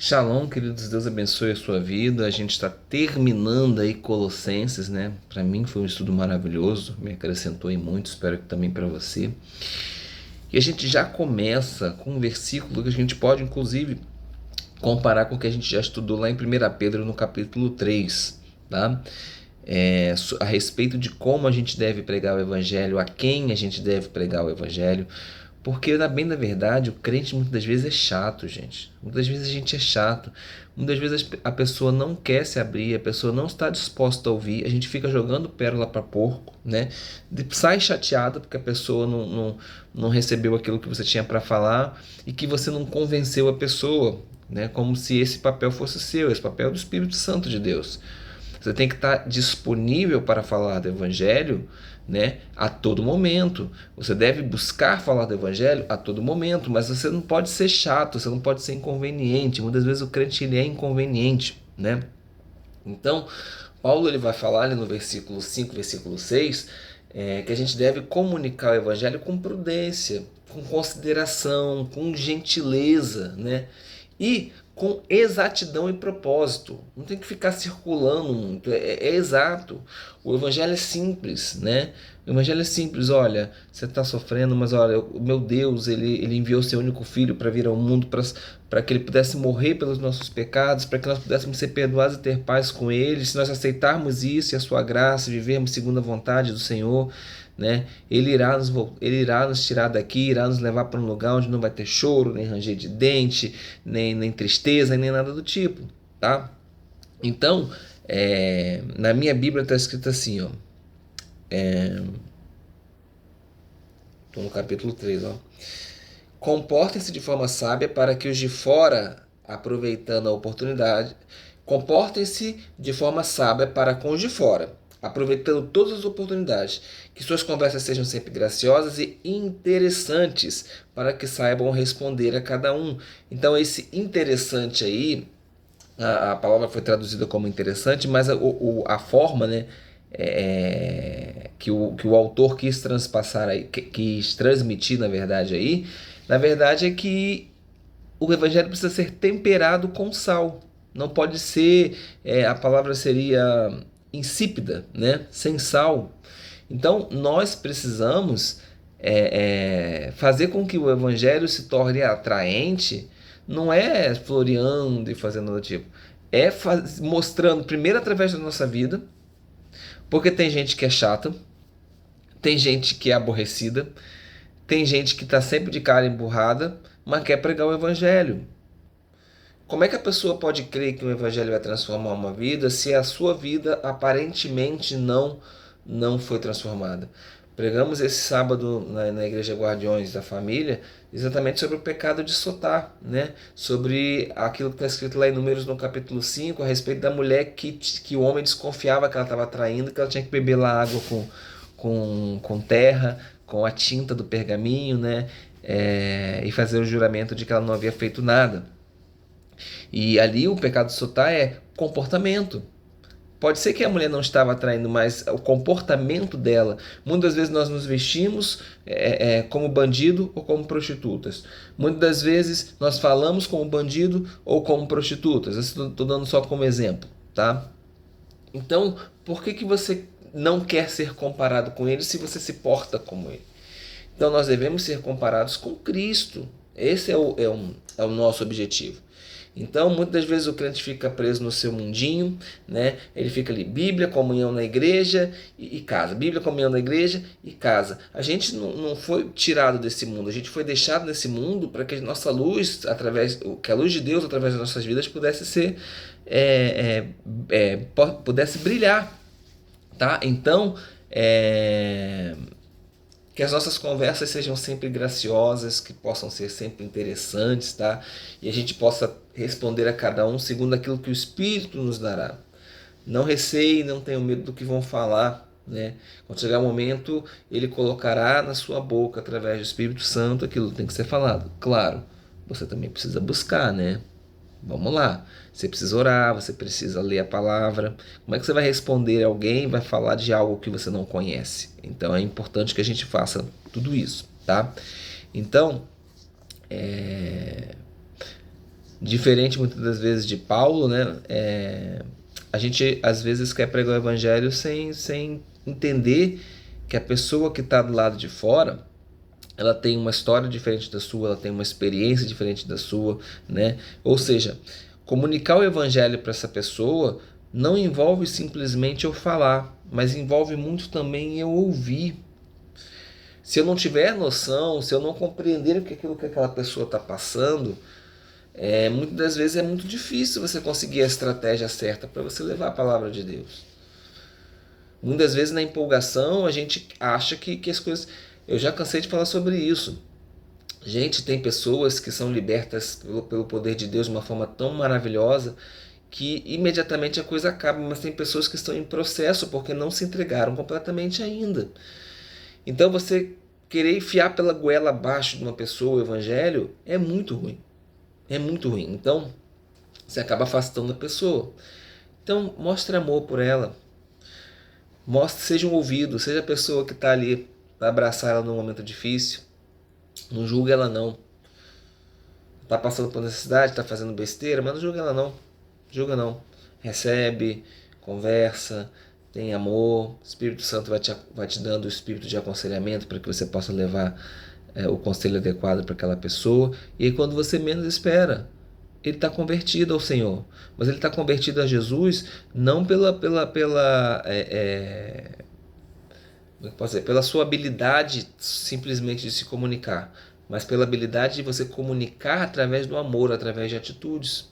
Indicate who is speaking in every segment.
Speaker 1: Shalom, queridos, Deus abençoe a sua vida. A gente está terminando aí Colossenses, né? Para mim foi um estudo maravilhoso, me acrescentou em muito, espero que também para você. E a gente já começa com um versículo que a gente pode, inclusive, comparar com o que a gente já estudou lá em 1 Pedro, no capítulo 3, tá? A respeito de como a gente deve pregar o evangelho, a quem a gente deve pregar o evangelho, porque, na bem da verdade, o crente muitas das vezes é chato, gente. Muitas vezes a gente é chato. Muitas vezes a pessoa não quer se abrir, a pessoa não está disposta a ouvir. A gente fica jogando pérola para porco, né? Sai chateada porque a pessoa não recebeu aquilo que você tinha para falar e que você não convenceu a pessoa, né? Como se esse papel fosse seu, esse papel é do Espírito Santo de Deus. Você tem que estar disponível para falar do Evangelho, né, a todo momento. Você deve buscar falar do Evangelho a todo momento, mas você não pode ser chato, você não pode ser inconveniente. Muitas vezes o crente ele é inconveniente, né? Então, Paulo ele vai falar ali no versículo 5, versículo 6, que a gente deve comunicar o Evangelho com prudência, com consideração, com gentileza, né? E com exatidão e propósito. Não tem que ficar circulando muito, é exato. O evangelho é simples, né? O evangelho é simples, olha, você está sofrendo, mas olha, o meu Deus, ele enviou seu único filho para vir ao mundo para que ele pudesse morrer pelos nossos pecados, para que nós pudéssemos ser perdoados e ter paz com ele. Se nós aceitarmos isso e a sua graça, vivermos segundo a vontade do Senhor, né? Ele irá nos tirar daqui, irá nos levar para um lugar onde não vai ter choro, nem ranger de dente, nem tristeza, nem nada do tipo, tá? Então, na minha Bíblia está escrito assim, ó, estou no capítulo 3, ó. Comportem-se de forma sábia para que os de fora, aproveitando a oportunidade, comportem-se de forma sábia para com os de fora, aproveitando todas as oportunidades, que suas conversas sejam sempre graciosas e interessantes, para que saibam responder a cada um. Então, esse interessante aí, a palavra foi traduzida como interessante, mas a forma, né, que o autor quis transpassar aí, quis transmitir, na verdade é que o evangelho precisa ser temperado com sal. Não pode ser, a palavra seria insípida, né? Sem sal. Então, nós precisamos fazer com que o evangelho se torne atraente, não é floreando e fazendo do tipo, mostrando primeiro através da nossa vida, porque tem gente que é chata, tem gente que é aborrecida, tem gente que está sempre de cara emburrada, mas quer pregar o evangelho. Como é que a pessoa pode crer que o evangelho vai transformar uma vida se a sua vida aparentemente não foi transformada? Pregamos esse sábado na Igreja Guardiões da Família exatamente sobre o pecado de Sotá, né? Sobre aquilo que está escrito lá em Números no capítulo 5 a respeito da mulher que o homem desconfiava que ela estava traindo, que ela tinha que beber lá água com terra, com a tinta do pergaminho, né? E fazer o juramento de que ela não havia feito nada. E ali o pecado de Sotá é comportamento. Pode ser que a mulher não estava atraindo, mas o comportamento dela. Muitas vezes nós nos vestimos como bandido ou como prostitutas. Muitas das vezes nós falamos como bandido ou como prostitutas. Estou dando só como exemplo, tá? Então, por que você não quer ser comparado com ele se você se porta como ele? Então nós devemos ser comparados com Cristo. Esse é o nosso objetivo. Então, muitas das vezes o crente fica preso no seu mundinho, né? Ele fica ali, Bíblia, comunhão na igreja e casa. Bíblia, comunhão na igreja e casa. A gente não foi tirado desse mundo, a gente foi deixado nesse mundo para que a nossa luz, que a luz de Deus através das nossas vidas pudesse ser, pudesse brilhar, tá? Então, que as nossas conversas sejam sempre graciosas, que possam ser sempre interessantes, tá? E a gente possa responder a cada um segundo aquilo que o Espírito nos dará. Não receie, não tenha medo do que vão falar, né? Quando chegar o momento, ele colocará na sua boca, através do Espírito Santo, aquilo que tem que ser falado. Claro, você também precisa buscar, né? Vamos lá. Você precisa orar, você precisa ler a palavra. Como é que você vai responder a alguém e vai falar de algo que você não conhece? Então é importante que a gente faça tudo isso, tá? Então, Diferente muitas das vezes de Paulo, né? A gente às vezes quer pregar o evangelho sem entender que a pessoa que está do lado de fora, ela tem uma história diferente da sua, ela tem uma experiência diferente da sua, né? Ou seja, comunicar o evangelho para essa pessoa não envolve simplesmente eu falar, mas envolve muito também eu ouvir. Se eu não tiver noção, se eu não compreender o que aquilo que aquela pessoa está passando, muitas das vezes é muito difícil você conseguir a estratégia certa para você levar a palavra de Deus. Muitas vezes na empolgação a gente acha que as coisas... Eu já cansei de falar sobre isso. Gente, tem pessoas que são libertas pelo poder de Deus de uma forma tão maravilhosa que imediatamente a coisa acaba, mas tem pessoas que estão em processo porque não se entregaram completamente ainda. Então você querer enfiar pela goela abaixo de uma pessoa o evangelho é muito ruim. É muito ruim. Então você acaba afastando a pessoa. Então mostre amor por ela. Mostre, seja um ouvido, seja a pessoa que está ali para abraçar ela num momento difícil. Não julgue ela não. Está passando por necessidade, está fazendo besteira, mas não julga ela não. Julga não. Recebe, conversa, tem amor. O Espírito Santo vai te dando o espírito de aconselhamento para que você possa levar o conselho adequado para aquela pessoa. E aí quando você menos espera, ele está convertido ao Senhor. Mas ele está convertido a Jesus não como é que eu posso dizer? Pela sua habilidade simplesmente de se comunicar, mas pela habilidade de você comunicar através do amor, através de atitudes.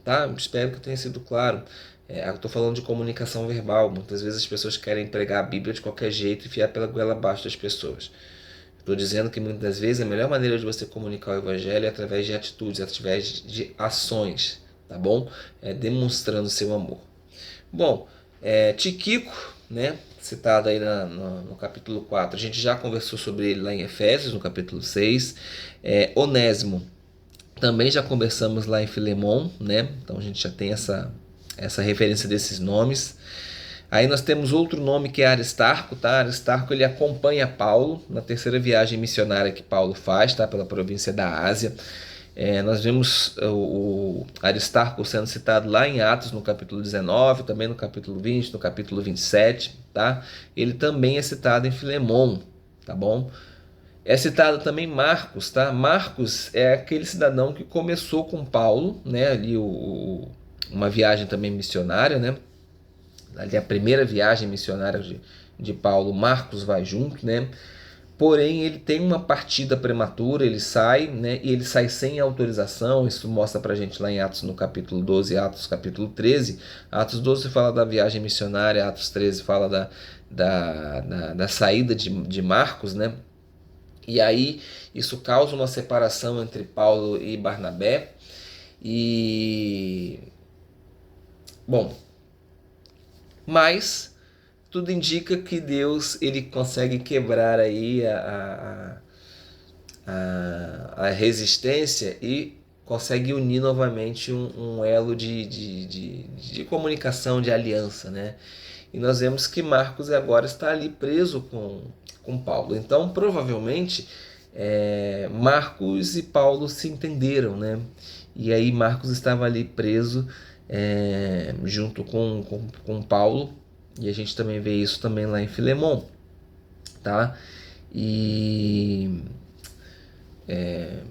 Speaker 1: Tá? Espero que tenha sido claro. Eu estou falando de comunicação verbal. Muitas vezes as pessoas querem pregar a Bíblia de qualquer jeito e enfiar pela goela abaixo das pessoas. Estou dizendo que muitas das vezes a melhor maneira de você comunicar o Evangelho é através de atitudes, através de ações, tá bom? Demonstrando seu amor. Bom, Tíquico, né, citado aí no capítulo 4, a gente já conversou sobre ele lá em Efésios, no capítulo 6. Onésimo, também já conversamos lá em Filemon, né? Então a gente já tem essa referência desses nomes. Aí nós temos outro nome que é Aristarco, tá? Aristarco ele acompanha Paulo na terceira viagem missionária que Paulo faz, tá? Pela província da Ásia. Nós vemos o Aristarco sendo citado lá em Atos no capítulo 19, também no capítulo 20, no capítulo 27, tá? Ele também é citado em Filemon, tá bom? É citado também Marcos, tá? Marcos é aquele cidadão que começou com Paulo, né? Ali uma viagem também missionária, né? Ali a primeira viagem missionária de Paulo, Marcos vai junto, né? Porém, ele tem uma partida prematura, ele sai, né? E ele sai sem autorização. Isso mostra pra gente lá em Atos no capítulo 12, Atos capítulo 13. Atos 12 fala da viagem missionária, Atos 13 fala da saída de Marcos, né? E aí isso causa uma separação entre Paulo e Barnabé. E bom, mas tudo indica que Deus ele consegue quebrar aí a resistência e consegue unir novamente um elo de comunicação, de aliança, né? E nós vemos que Marcos agora está ali preso com Paulo. Então, provavelmente, Marcos e Paulo se entenderam, né? E aí Marcos estava ali preso junto com Paulo, e a gente também vê isso também lá em Filemon, tá? E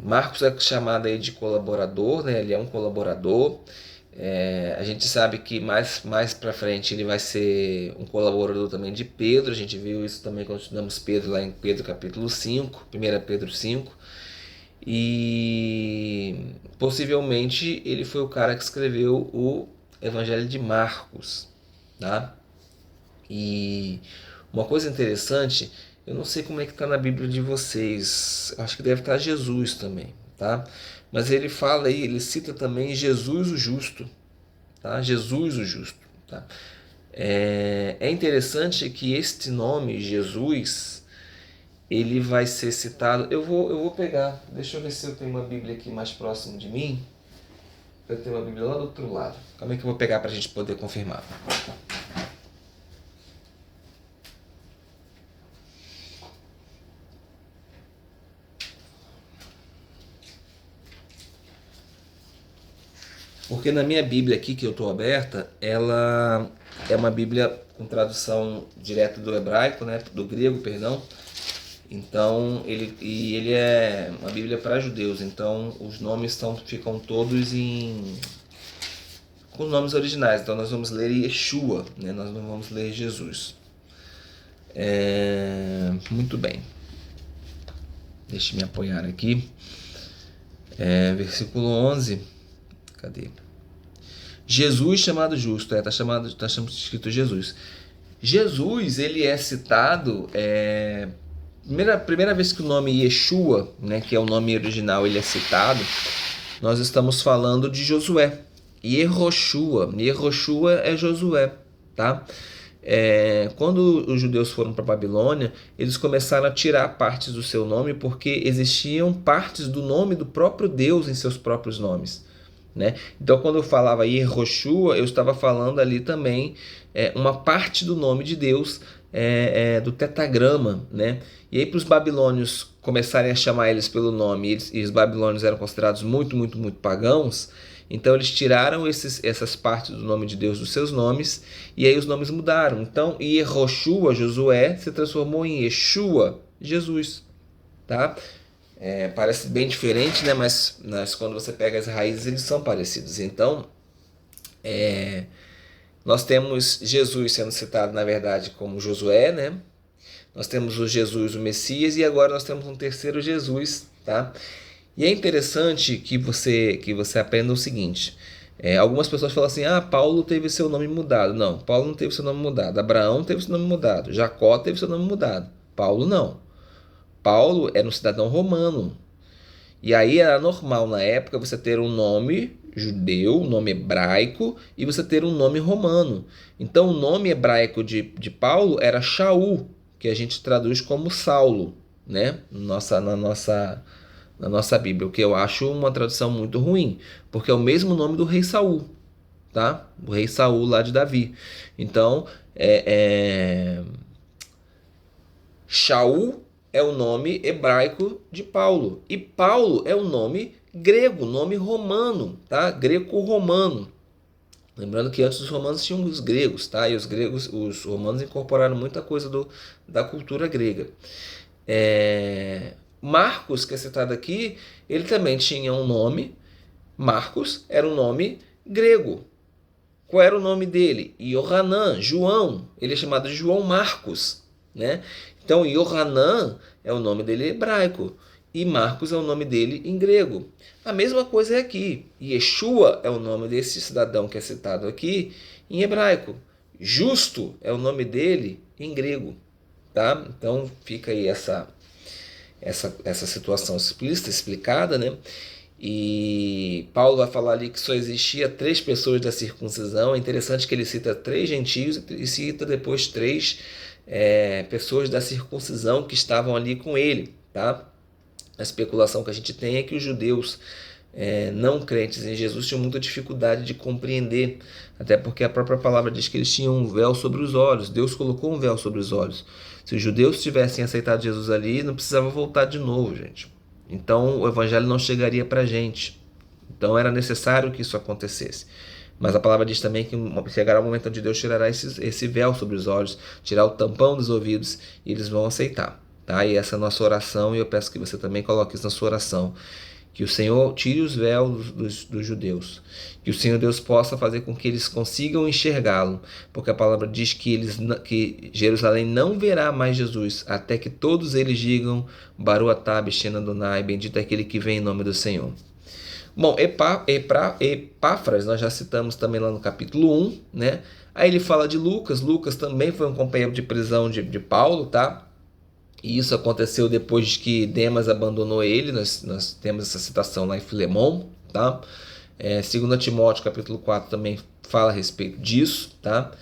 Speaker 1: Marcos é chamado aí de colaborador, né? Ele é um colaborador. A gente sabe que mais para frente ele vai ser um colaborador também de Pedro. A gente viu isso também quando estudamos Pedro lá em Pedro capítulo 5, 1 Pedro 5. E possivelmente ele foi o cara que escreveu o Evangelho de Marcos, tá? E uma coisa interessante, eu não sei como é que está na Bíblia de vocês, acho que deve estar Jesus também, tá? Mas ele fala aí, ele cita também Jesus o justo, tá? Jesus o justo, tá? É interessante que este nome, Jesus, ele vai ser citado. Eu vou pegar, deixa eu ver se eu tenho uma Bíblia aqui mais próximo de mim. Eu tenho uma Bíblia lá do outro lado. Como é que eu vou pegar para a gente poder confirmar? Porque na minha Bíblia aqui que eu estou aberta, ela é uma Bíblia com tradução direta do hebraico, né, do grego, perdão. Então ele é uma Bíblia para judeus. Então os nomes ficam todos com os nomes originais. Então nós vamos ler Yeshua, né? Nós não vamos ler Jesus. Muito bem. Deixa eu me apoiar aqui. Versículo 11. Cadê? Jesus chamado justo. Está escrito Jesus. Jesus, ele é citado... Primeira vez que o nome Yeshua, né, que é o nome original, ele é citado, nós estamos falando de Josué. Yehoshua. Yehoshua é Josué, tá? Quando os judeus foram para a Babilônia, eles começaram a tirar partes do seu nome porque existiam partes do nome do próprio Deus em seus próprios nomes, né? Então, quando eu falava Yehoshua, eu estava falando ali também uma parte do nome de Deus, do tetagrama, né? E aí, para os babilônios começarem a chamar eles pelo nome, e os babilônios eram considerados muito, muito, muito pagãos, então eles tiraram essas partes do nome de Deus dos seus nomes, e aí os nomes mudaram. Então, Yehoshua, Josué, se transformou em Yeshua, Jesus, tá? Parece bem diferente, né? Mas quando você pega as raízes, eles são parecidos. Então, nós temos Jesus sendo citado, na verdade, como Josué, né? Nós temos o Jesus, o Messias, e agora nós temos um terceiro Jesus, tá? E é interessante que você aprenda o seguinte. Algumas pessoas falam assim, Paulo teve seu nome mudado. Não, Paulo não teve seu nome mudado. Abraão teve seu nome mudado. Jacó teve seu nome mudado. Paulo não. Paulo era um cidadão romano. E aí era normal na época você ter um nome judeu, um nome hebraico, e você ter um nome romano. Então o nome hebraico de Paulo era Shaul, que a gente traduz como Saulo, né? Na nossa Bíblia, o que eu acho uma tradução muito ruim, porque é o mesmo nome do rei Saul, tá? O rei Saul lá de Davi. Então, Shaul é o nome hebraico de Paulo, e Paulo é o nome grego, nome romano, tá? Greco-romano. Lembrando que antes os romanos tinham os gregos, tá? E os romanos incorporaram muita coisa da cultura grega. Marcos, que é citado aqui, ele também tinha um nome. Marcos era um nome grego. Qual era o nome dele? Yohanan, João. Ele é chamado de João Marcos, né? Então, Yohanan é o nome dele hebraico e Marcos é o nome dele em grego. A mesma coisa é aqui. Yeshua é o nome desse cidadão que é citado aqui em hebraico. Justo é o nome dele em grego, tá? Então, fica aí essa situação explícita, explicada, né? E Paulo vai falar ali que só existia 3 pessoas da circuncisão. É interessante que ele cita 3 gentios e cita depois 3 pessoas da circuncisão que estavam ali com ele, tá? A especulação que a gente tem é que os judeus não crentes em Jesus tinham muita dificuldade de compreender, até porque a própria palavra diz que eles tinham um véu sobre os olhos. Deus colocou um véu sobre os olhos. Se os judeus tivessem aceitado Jesus ali, não precisava voltar de novo, gente. Então o evangelho não chegaria para a gente. Então era necessário que isso acontecesse. Mas a palavra diz também que chegará o momento onde Deus tirará esse véu sobre os olhos, tirar o tampão dos ouvidos, e eles vão aceitar, tá? E essa é a nossa oração, e eu peço que você também coloque isso na sua oração. Que o Senhor tire os véus dos judeus. Que o Senhor Deus possa fazer com que eles consigam enxergá-lo. Porque a palavra diz que Jerusalém não verá mais Jesus, até que todos eles digam Baruch atah b'shem Adonai, bendito é aquele que vem em nome do Senhor. Bom, Epáfras, nós já citamos também lá no capítulo 1, né? Aí ele fala de Lucas. Lucas também foi um companheiro de prisão de Paulo, tá? E isso aconteceu depois que Demas abandonou ele. Nós temos essa citação lá em Filemão, tá? 2 Timóteo capítulo 4 também fala a respeito disso, tá?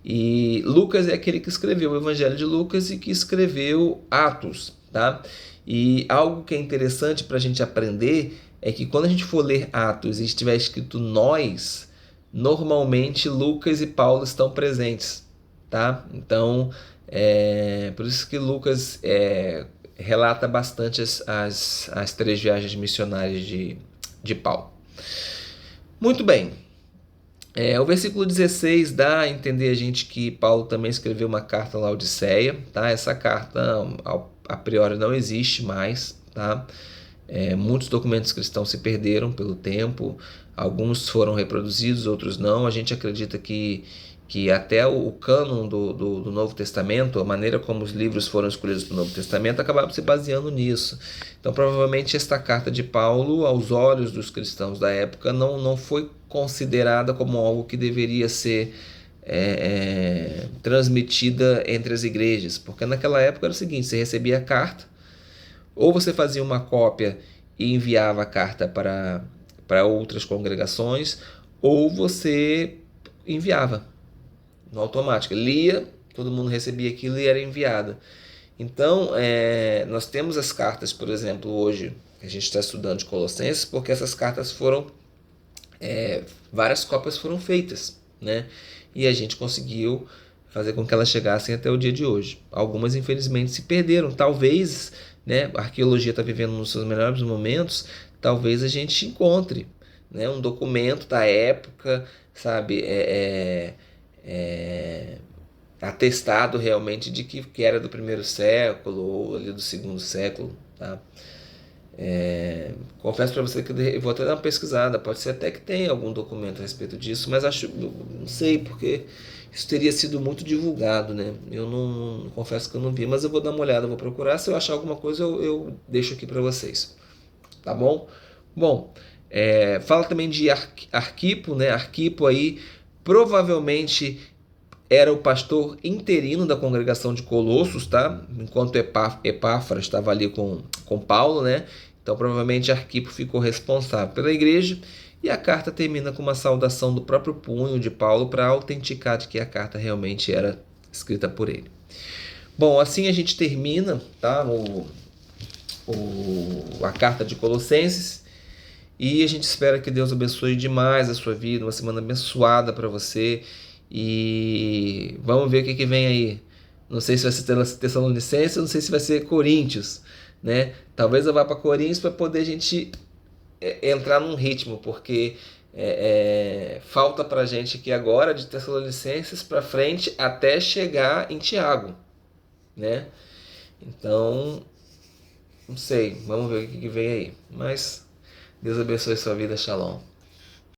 Speaker 1: E Lucas é aquele que escreveu o Evangelho de Lucas e que escreveu Atos, tá? E algo que é interessante para a gente aprender é que quando a gente for ler Atos e estiver escrito nós, normalmente Lucas e Paulo estão presentes, tá? Então, por isso que Lucas relata bastante as 3 viagens missionárias de Paulo. Muito bem. O versículo 16 dá a entender a gente que Paulo também escreveu uma carta à Laodiceia, tá? Essa carta, a priori, não existe mais, tá? Muitos documentos cristãos se perderam pelo tempo, alguns foram reproduzidos, outros não. A gente acredita que até o cânon do Novo Testamento, a maneira como os livros foram escolhidos para o Novo Testamento, acabaram se baseando nisso. Então, provavelmente, esta carta de Paulo, aos olhos dos cristãos da época, não foi considerada como algo que deveria ser transmitida entre as igrejas, porque naquela época era o seguinte: você recebia a carta, ou você fazia uma cópia e enviava a carta para outras congregações, ou você enviava no automático. Lia, todo mundo recebia aquilo e era enviado. Então, nós temos as cartas, por exemplo, hoje, que a gente está estudando de Colossenses, porque essas cartas foram, várias cópias foram feitas, né? E a gente conseguiu fazer com que elas chegassem até o dia de hoje. Algumas, infelizmente, se perderam. Talvez, né, a arqueologia está vivendo nos seus melhores momentos, talvez a gente encontre, né, um documento da época, sabe, atestado realmente de que era do primeiro século ou ali do segundo século, tá? Confesso para você que eu vou até dar uma pesquisada, pode ser até que tenha algum documento a respeito disso, mas não sei, porque isso teria sido muito divulgado, né? Eu não confesso que eu não vi, mas eu vou dar uma olhada, vou procurar, se eu achar alguma coisa eu deixo aqui para vocês, tá bom? Bom, fala também de Arquipo, né? Arquipo aí provavelmente era o pastor interino da congregação de Colossos, tá? Enquanto Epáfras estava ali com Paulo, né? Então provavelmente Arquipo ficou responsável pela igreja, e a carta termina com uma saudação do próprio punho de Paulo para autenticar de que a carta realmente era escrita por ele. Bom, assim a gente termina, tá? A carta de Colossenses, e a gente espera que Deus abençoe demais a sua vida, uma semana abençoada para você. E vamos ver o que vem aí. Não sei se vai ser Tessalonicenses, não sei se vai ser Coríntios, né? Talvez eu vá para Coríntios para poder a gente entrar num ritmo, porque falta para a gente aqui agora de Tessalonicenses para frente até chegar em Tiago, né? Então, não sei, vamos ver o que vem aí. Mas Deus abençoe sua vida, Shalom.